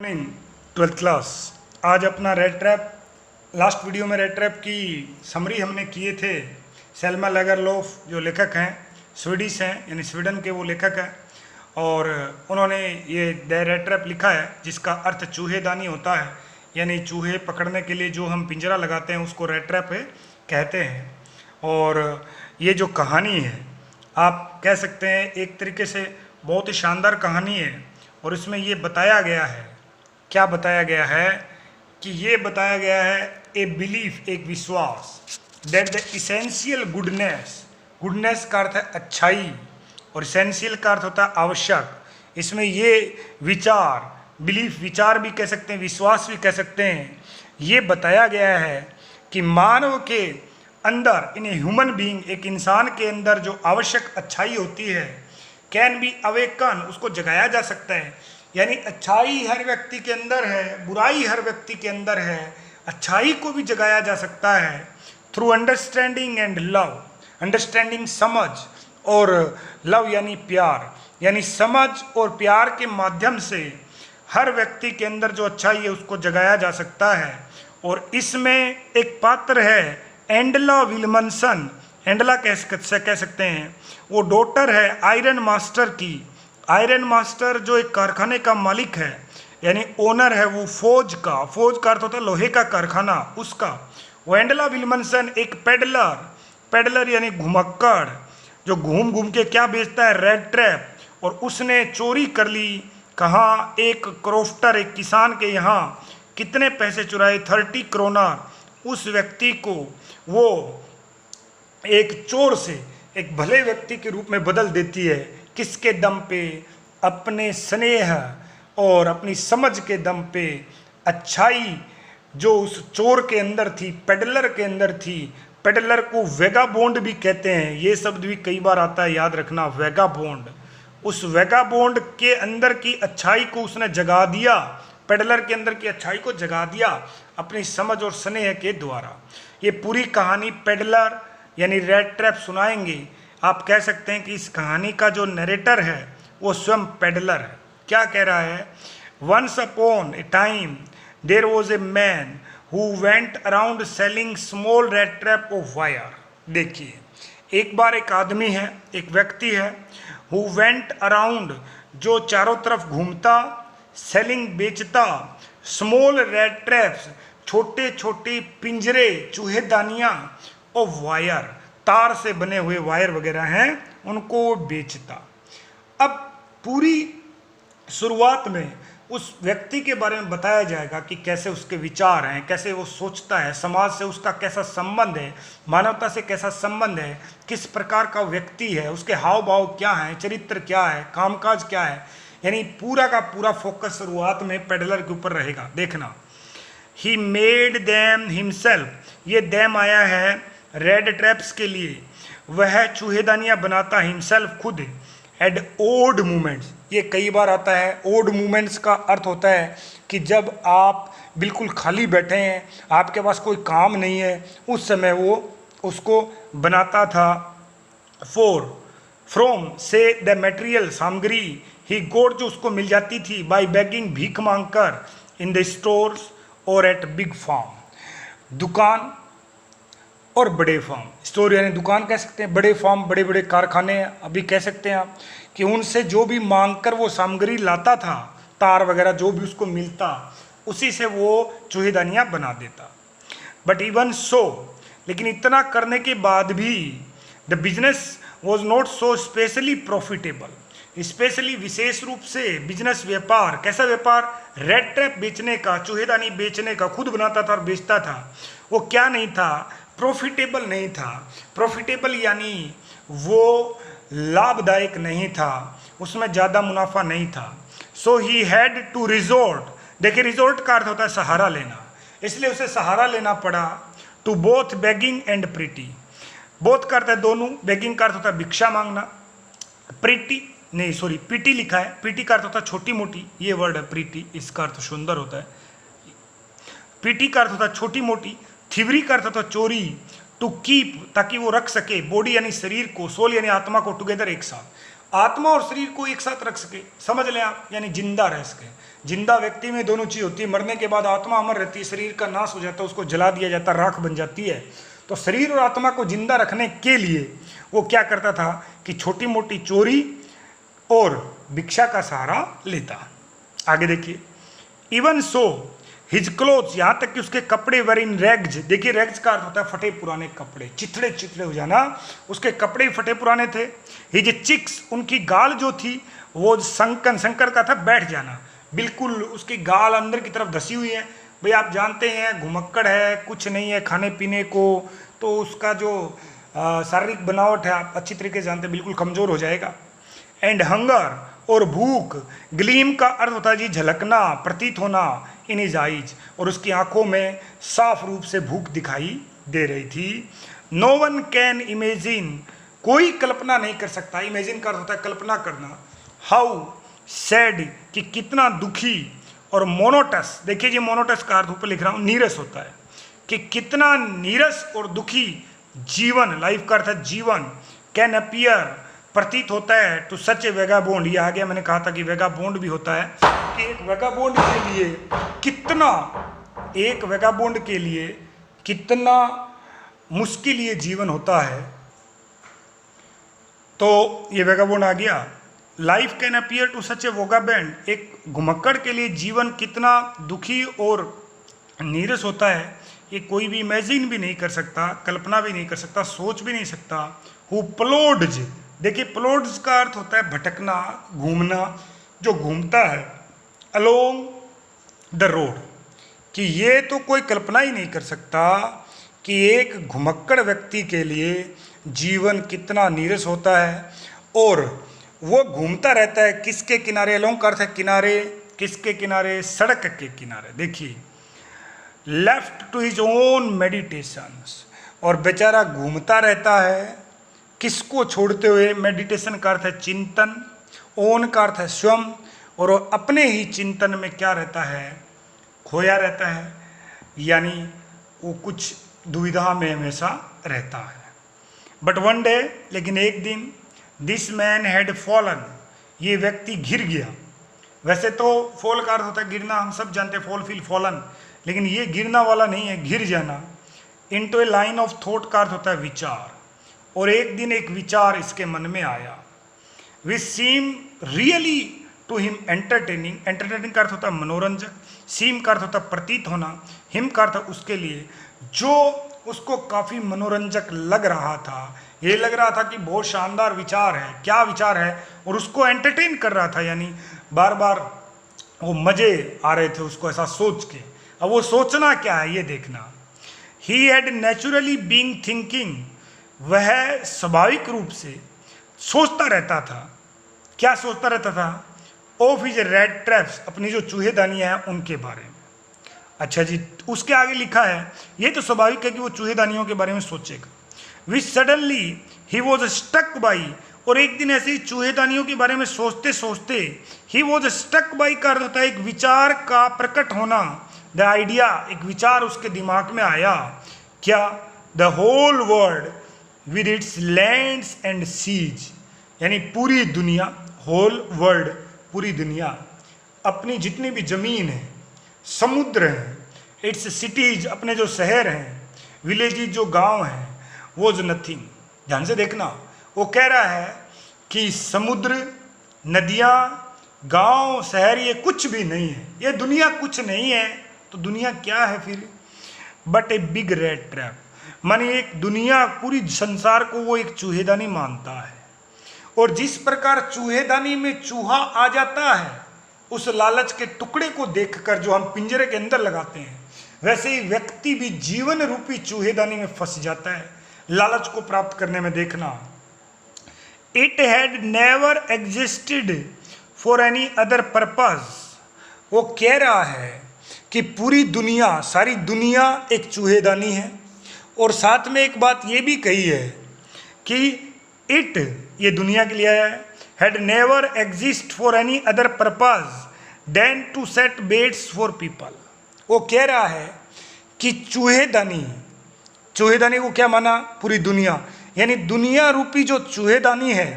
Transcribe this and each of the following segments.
Morning 12th class. आज अपना red trap, last video में रेड ट्रैप की समरी हमने किए थे। सेल्मा लागरलोफ जो लेखक हैं, स्वीडिश हैं, यानी स्वीडन के वो लेखक हैं, और उन्होंने ये द रेड ट्रैप लिखा है, जिसका अर्थ चूहेदानी होता है। यानी चूहे पकड़ने के लिए जो हम पिंजरा लगाते हैं उसको रेड ट्रैप कहते हैं। और ये जो कहानी है, आप कह सकते हैं एक तरीके से बहुत ही शानदार कहानी है। और इसमें ये बताया गया है, क्या बताया गया है कि ये बताया गया है ए बिलीफ, एक विश्वास, दैट द इसेंशियल गुडनेस का अर्थ है अच्छाई और इसेंशियल का अर्थ होता है आवश्यक। इसमें ये विचार, बिलीफ, विचार भी कह सकते हैं, विश्वास भी कह सकते हैं, ये बताया गया है कि मानव के अंदर, इन ए ह्यूमन बीइंग, एक इंसान के अंदर जो आवश्यक अच्छाई होती है, कैन बी अवेकन, उसको जगाया जा सकता है। यानी अच्छाई हर व्यक्ति के अंदर है, बुराई हर व्यक्ति के अंदर है, अच्छाई को भी जगाया जा सकता है through understanding and love. Understanding समझ, और लव यानी प्यार, यानी समझ और प्यार के माध्यम से हर व्यक्ति के अंदर जो अच्छाई है उसको जगाया जा सकता है। और इसमें एक पात्र है एंडला विल्मनसन, एंडला कह सकते हैं, वो डॉटर है आयरन मास्टर की। आयरन मास्टर जो एक कारखाने का मालिक है, यानी ओनर है वो फौज का अर्थ होता है लोहे का कारखाना, उसका। वो एंडला विल्मनसन एक पेडलर यानी घुमक्कड़, जो घूम घूम के क्या बेचता है, रेड ट्रैप। और उसने चोरी कर ली, कहाँ, एक क्रोफ्टर, एक किसान के यहाँ। कितने पैसे चुराए, 30 क्रोनर। उस व्यक्ति को वो एक चोर से एक भले व्यक्ति के रूप में बदल देती है। किसके दम पे? अपने स्नेह और अपनी समझ के दम पे। अच्छाई जो उस चोर के अंदर थी, पेडलर के अंदर थी। पेडलर को वेगाबोंड भी कहते हैं, ये शब्द भी कई बार आता है, याद रखना, वेगाबोंड। उस वेगाबोंड के अंदर की अच्छाई को उसने जगा दिया, पेडलर के अंदर की अच्छाई को जगा दिया अपनी समझ और स्नेह के द्वारा। ये पूरी कहानी पेडलर यानी रेड ट्रैप सुनाएंगे। आप कह सकते हैं कि इस कहानी का जो नरेटर है वो स्वयं पेडलर है। क्या कह रहा है? Once upon a time there was a man who went around selling small rat trap of wire. देखिए, एक बार एक आदमी है, एक व्यक्ति है, हु वेंट अराउंड, जो चारों तरफ घूमता, सेलिंग, बेचता, स्मॉल रेड ट्रैप्स, छोटे छोटे पिंजरे, चूहेदानियाँ, और वायर, तार से बने हुए वायर वगैरह हैं, उनको बेचता। अब पूरी शुरुआत में उस व्यक्ति के बारे में बताया जाएगा कि कैसे उसके विचार हैं, कैसे वो सोचता है, समाज से उसका कैसा संबंध है, मानवता से कैसा संबंध है, किस प्रकार का व्यक्ति है, उसके हाव भाव क्या हैं, चरित्र क्या है, कामकाज क्या है। यानी पूरा का पूरा फोकस शुरुआत में पेडलर के ऊपर रहेगा। देखना, ही मेड दैम हिमसेल्फ, ये दैम आया है रेड ट्रैप्स के लिए, वह चूहेदानियाँ बनाता हिमसेल्फ, खुद। एड ओड मूवमेंट्स, ये कई बार आता है। ओड मूवमेंट्स का अर्थ होता है कि जब आप बिल्कुल खाली बैठे हैं, आपके पास कोई काम नहीं है, उस समय वो उसको बनाता था। फ्रॉम से द मटेरियल, सामग्री, ही गोट, जो उसको मिल जाती थी, बाय बेगिंग, भीख मांगकर, इन द स्टोर्स और एट बिग फार्म, दुकान और बड़े फार्म। स्टोर यानी दुकान कह सकते हैं, बड़े फार्म, बड़े बड़े कारखाने अभी कह सकते हैं आप, कि उनसे जो भी मांग कर वो सामग्री लाता था, तार वगैरह जो भी उसको मिलता, उसी से वो चूहेदानियाँ बना देता। बट इवन सो, लेकिन इतना करने के बाद भी, the business was not so specially profitable, specially विशेष रूप से बिजनेस, व्यापार। कैसा व्यापार? रेड ट्रैप बेचने का, चूहेदानी बेचने का, खुद बनाता था और बेचता था। वो क्या नहीं था? प्रॉफिटेबल नहीं था। प्रॉफिटेबल यानी वो लाभदायक नहीं था, उसमें ज़्यादा मुनाफा नहीं था। सो ही हैड टू रिजोर्ट, देखिए रिजोर्ट का अर्थ होता है सहारा लेना, इसलिए उसे सहारा लेना पड़ा, to both begging and pretty. Both का अर्थ है दोनों, बेगिंग का अर्थ होता है भिक्षा मांगना, पीटी लिखा है, पीटी का अर्थ होता है छोटी मोटी, ये वर्ड है प्रीटी, इसका अर्थ सुंदर होता है। पीटी का अर्थ होता है छोटी मोटी, थिवरी का अर्थ होता है चोरी, टू कीप, ताकि वो रख सके, बॉडी यानी शरीर को, सोल यानी आत्मा को, टुगेदर, एक साथ। आत्मा और शरीर को एक साथ रख सके, समझ लें आप, यानी जिंदा रह सके। जिंदा व्यक्ति में दोनों चीज होती है, मरने के बाद आत्मा अमर रहती है, शरीर का नाश हो जाता है, उसको जला दिया जाता है, राख बन जाती है। तो शरीर और आत्मा को जिंदा रखने के लिए वो क्या करता था कि छोटी मोटी चोरी और भिक्षा का सहारा लेता। आगे देखिए, इवन सो हिज क्लोथ्स, यहाँ तक कि उसके कपड़े वर इन रैग्स। देखिए रैग्स का अर्थ होता है फटे पुराने कपड़े, चिथड़े चिथड़े हो जाना, उसके कपड़े फटे पुराने थे। हिज चिक्स, उनकी गाल जो थी वो शंकर का था, बैठ जाना, बिल्कुल उसकी गाल अंदर की तरफ धसी हुई है। भाई आप जानते हैं घुमक्कड़ है, कुछ नहीं है खाने पीने को, तो उसका जो शारीरिक बनावट है आप अच्छी तरीके से जानते हैं, बिल्कुल कमज़ोर हो जाएगा। एंड हंगर, और भूख, ग्लीम का अर्थ होता है जी झलकना, प्रतीत होना, इन इज आइज, और उसकी आंखों में साफ रूप से भूख दिखाई दे रही थी। नो वन कैन इमेजिन, कोई कल्पना नहीं कर सकता, इमेजिन का अर्थ होता है कल्पना करना। हाउ सैड, कि कितना दुखी, और मोनोटस, देखिए जी मोनोटस का अर्थ ऊपर लिख रहा हूँ नीरस होता है, कि कितना नीरस और दुखी जीवन, लाइफ का अर्थ है जीवन, कैन अपीयर, प्रतीत होता है, टू सच ए वेगाबोंड। ये आ गया, मैंने कहा था कि वेगाबोंड भी होता है, कि एक वेगाबोंड के लिए कितना, एक वेगाबोंड के लिए कितना मुश्किल ये जीवन होता है। तो ये वेगाबोंड आ गया। Life can appear to such a vagabond, एक घुमक्कड़ के लिए जीवन कितना दुखी और नीरस होता है, ये कोई भी इमेजिन भी नहीं कर सकता, कल्पना भी नहीं कर सकता, सोच भी नहीं सकता। हु प्लोड्स, देखिए प्लोड्स का अर्थ होता है भटकना, घूमना, जो घूमता है अलोंग द रोड, कि ये तो कोई कल्पना ही नहीं कर सकता कि एक घुमक्कड़ व्यक्ति के लिए जीवन कितना नीरस होता है। और वो घूमता रहता है किसके किनारे, अलोंग का अर्थ है किनारे, किसके किनारे, सड़क के किनारे। देखिए left to his own meditations, और बेचारा घूमता रहता है किसको छोड़ते हुए, मेडिटेशन का अर्थ है चिंतन, ओन का अर्थ है स्वयं, और वो अपने ही चिंतन में क्या रहता है, खोया रहता है, यानी वो कुछ दुविधा में हमेशा रहता है। बट वन डे, लेकिन एक दिन, दिस मैन हैड फॉलन, ये व्यक्ति घिर गया। वैसे तो फॉल का अर्थ होता है गिरना, हम सब जानते हैं, फॉल फील फॉलन, लेकिन ये गिरना वाला नहीं है, घिर जाना। Into A line of thought का अर्थ होता है विचार, और एक दिन एक विचार इसके मन में आया, which seem really to him entertaining, entertaining का अर्थ होता है मनोरंजक, सीम का अर्थ होता है प्रतीत होना, हिम का अर्थ उसके लिए, जो उसको काफ़ी मनोरंजक लग रहा था। ये लग रहा था कि बहुत शानदार विचार है, क्या विचार है, और उसको एंटरटेन कर रहा था, यानी बार बार वो मज़े आ रहे थे उसको ऐसा सोच के। अब वो सोचना क्या है ये देखना। He had naturally being thinking, वह स्वाभाविक रूप से सोचता रहता था। क्या सोचता रहता था? ऑफ हिज रेड ट्रैप्स, अपनी जो चूहेदानियाँ हैं उनके बारे में। अच्छा जी, उसके आगे लिखा है, ये तो स्वाभाविक है कि वो चूहेदानियों के बारे में सोचेगा। Which suddenly he was stuck by, और एक दिन ऐसे ही चूहेदानियों के बारे में सोचते सोचते, ही वॉज स्टक बाई का अर्थ होता है एक विचार का प्रकट होना, द आइडिया, एक विचार उसके दिमाग में आया। क्या? The whole world with its lands and seas, यानी पूरी दुनिया, होल वर्ल्ड पूरी दुनिया, अपनी जितनी भी जमीन है, समुद्र हैं, इट्स सिटीज अपने जो शहर हैं, विलेजेज जो गांव हैं, वो जो नथिंग। ध्यान से देखना, वो कह रहा है कि समुद्र, नदियाँ, गांव, शहर ये कुछ भी नहीं है, ये दुनिया कुछ नहीं है, तो दुनिया क्या है फिर? But a big red trap, माने एक दुनिया, पूरी संसार को वो एक चूहेदानी मानता है। और जिस प्रकार चूहेदानी में चूहा आ जाता है उस लालच के टुकड़े को देखकर जो हम पिंजरे के अंदर लगाते हैं, वैसे ही व्यक्ति भी जीवन रूपी चूहेदानी में फंस जाता है लालच को प्राप्त करने में। देखना, it had never existed for any other purpose, वो कह रहा है कि पूरी दुनिया, सारी दुनिया एक चूहेदानी है। और साथ में एक बात ये भी कही है कि इट, ये दुनिया के लिए है, had never exist for any other purpose than to set baits for people. वो कह रहा है कि चूहेदानी, चूहेदानी को क्या माना? पूरी दुनिया, यानी दुनिया रूपी जो चूहेदानी है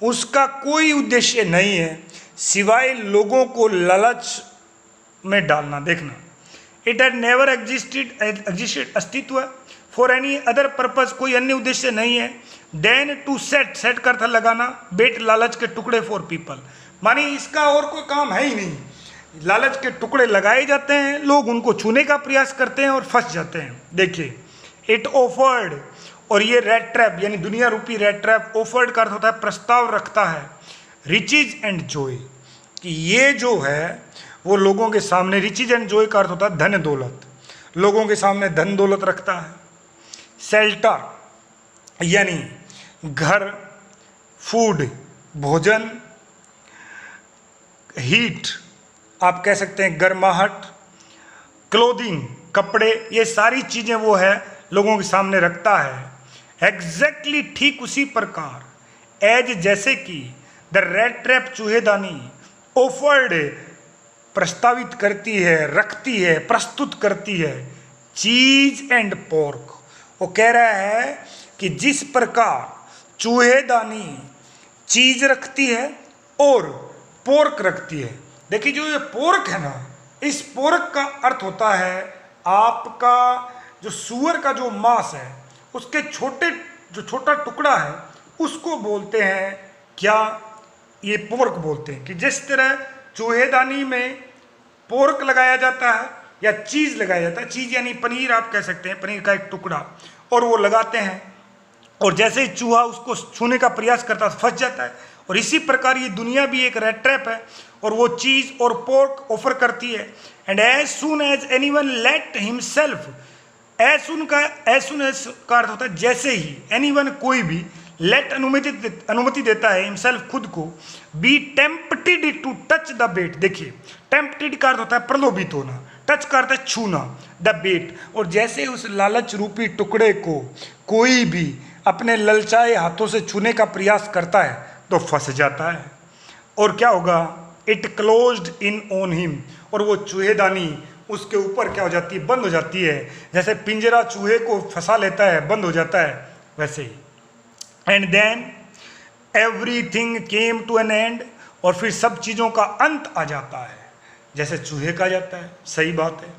उसका कोई उद्देश्य नहीं है सिवाय लोगों को लालच में डालना। देखना, इट हैड नेवर एग्जिस्टेड अस्तित्व फॉर एनी अदर पर्पज, कोई अन्य उद्देश्य नहीं है देन टू सेट का अर्थ लगाना, बेट लालच के टुकड़े फॉर पीपल, मानी इसका और कोई काम है ही नहीं। लालच के टुकड़े लगाए जाते हैं, लोग उनको छूने का प्रयास करते हैं और फंस जाते हैं। देखिए, इट ऑफर्ड, और ये रेड ट्रैप यानी दुनिया रूपी रेड ट्रैप, ऑफर्ड का अर्थ होता है प्रस्ताव रखता है, रिचीज एंड जॉय, कि ये जो है वो लोगों के सामने, रिचीज एंड जॉय का अर्थ होता है धन दौलत, लोगों के सामने धन दौलत रखता है। शेल्टर यानी घर, फूड भोजन, हीट आप कह सकते हैं गर्माहट, क्लोथिंग कपड़े, ये सारी चीज़ें वो है लोगों के सामने रखता है। एग्जैक्टली ठीक उसी प्रकार एज जैसे कि द रेड ट्रैप चूहेदानी ऑफर्ड प्रस्तावित करती है, रखती है, प्रस्तुत करती है चीज एंड पोर्क। वो कह रहा है कि जिस प्रकार चूहेदानी चीज रखती है और पोर्क रखती है। देखिए, जो ये पोर्क है ना, इस पोर्क का अर्थ होता है आपका जो सूअर का जो मांस है उसके छोटा टुकड़ा है उसको बोलते हैं क्या, ये पोर्क बोलते हैं। कि जिस तरह चूहेदानी में पोर्क लगाया जाता है या चीज़ लगाया जाता है, चीज़ यानी पनीर आप कह सकते हैं, पनीर का एक टुकड़ा, और वो लगाते हैं और जैसे ही चूहा उसको छूने का प्रयास करता है फंस जाता है। और इसी प्रकार ये दुनिया भी एक रेड ट्रैप है और वो चीज़ और पोर्क ऑफर करती है। And as soon as anyone let himself, as soon का अर्थ होता है जैसे ही, एनीवन कोई भी, लेट अनुमति देता है, हिमसेल्फ खुद को, be tempted to touch the bait. देखिए, टेम्प्टेड का अर्थ होता है प्रलोभित होना, टच का अर्थ है छूना, द बेट, और जैसे उस लालच रूपी टुकड़े को कोई भी अपने ललचाए हाथों से छूने का प्रयास करता है तो फंस जाता है। और क्या होगा, it closed in on him, और वो चूहेदानी उसके ऊपर क्या हो जाती है, बंद हो जाती है। जैसे पिंजरा चूहे को फंसा लेता है, बंद हो जाता है, वैसे ही। And then everything came to an end, और फिर सब चीज़ों का अंत आ जाता है जैसे चूहे का जाता है। सही बात है।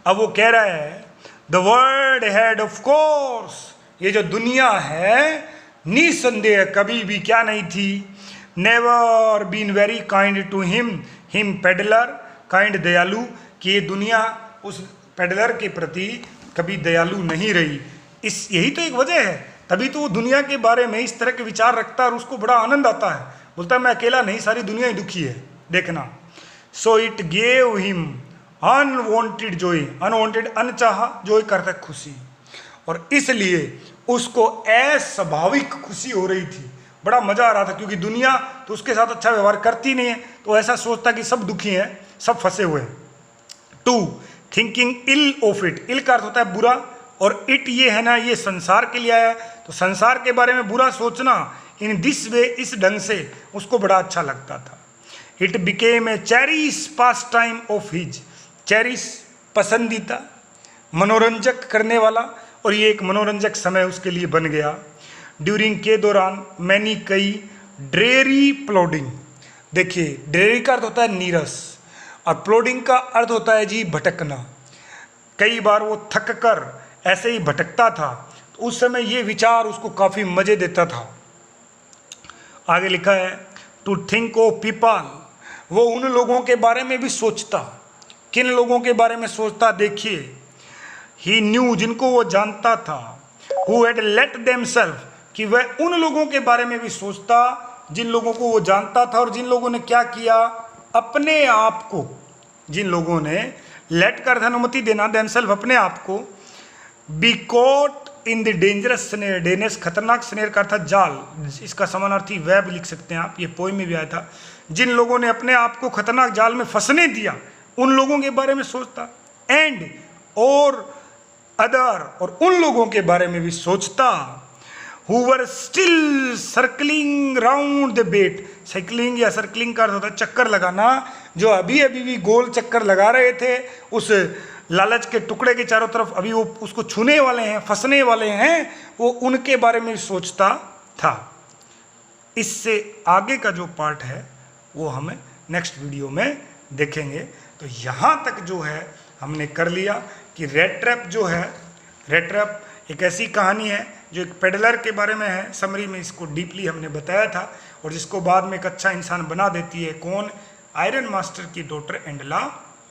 अब वो कह रहा है the world had of course, ये जो दुनिया है निसंदेह कभी भी क्या नहीं थी, never been very kind to him peddler, kind दयालु, कि ये दुनिया उस पेडलर के प्रति कभी दयालु नहीं रही। यही तो एक वजह है, तभी तो वो दुनिया के बारे में इस तरह के विचार रखता है और उसको बड़ा आनंद आता है, बोलता है मैं अकेला नहीं, सारी दुनिया ही दुखी है। देखना, so it gave him unwanted joy, unwanted अनचाहा, जॉय करता है खुशी, और इसलिए उसको अस्वाभाविक खुशी हो रही थी, बड़ा मजा आ रहा था, क्योंकि दुनिया तो उसके साथ अच्छा व्यवहार करती नहीं है, तो ऐसा सोचता कि सब दुखी हैं, सब फंसे हुए हैं। 2 थिंकिंग इल ऑफ इट, इल का अर्थ होता है बुरा, और इट ये है ना, ये संसार के लिए आया है, तो संसार के बारे में बुरा सोचना इन दिस वे, इस ढंग से उसको बड़ा अच्छा लगता था। It became a cherish pass time of his, cherish पसंदीदा, मनोरंजक करने वाला, और ये एक मनोरंजक समय उसके लिए बन गया। ड्यूरिंग के दौरान मैनी कई ड्रेरी प्लॉडिंग, देखिए ड्रेरी का अर्थ होता है नीरस और प्लॉडिंग का अर्थ होता है जी भटकना। कई बार वो थक कर ऐसे ही भटकता था, तो उस समय ये विचार उसको काफ़ी मज़े देता था। आगे लिखा है टू थिंक ऑफ पीपल, वो उन लोगों के बारे में भी सोचता। किन लोगों के बारे में सोचता, देखिए, ही न्यू, जिनको वो जानता था, हु हैड लेट देमसेल्फ, कि वह उन लोगों के बारे में भी सोचता जिन लोगों को वो जानता था और जिन लोगों ने क्या किया, अपने आप को, जिन लोगों ने लेट कर अनुमति देना, देमसेल्फ अपने आप को, be caught in the dangerous snare, dangerous खतरनाक स्नेर का अर्थ जाल, इसका समानार्थी वेब लिख सकते हैं आप, ये पोएम में भी आया था। जिन लोगों ने अपने आप को खतरनाक जाल में फंसने दिया, उन लोगों के बारे में सोचता। एंड और अदर, और उन लोगों के बारे में भी सोचता, who were still circling round the bait, cycling या सर्कलिंग का अर्थ होता है चक्कर लगाना, जो अभी अभी भी गोल चक्कर लगा रहे थे उस लालच के टुकड़े के चारों तरफ, अभी वो उसको छूने वाले हैं, फंसने वाले हैं, वो उनके बारे में सोचता था। इससे आगे का जो पार्ट है वो हमें नेक्स्ट वीडियो में देखेंगे। तो यहाँ तक जो है हमने कर लिया कि रेट ट्रैप जो है, रेट ट्रैप एक ऐसी कहानी है जो एक पेडलर के बारे में है। समरी में इसको डीपली हमने बताया था और जिसको बाद में एक अच्छा इंसान बना देती है। कौन? आयरन मास्टर की डॉटर एंडला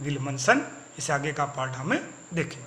विल्मनसन। इस आगे का पार्ट हमें देखें।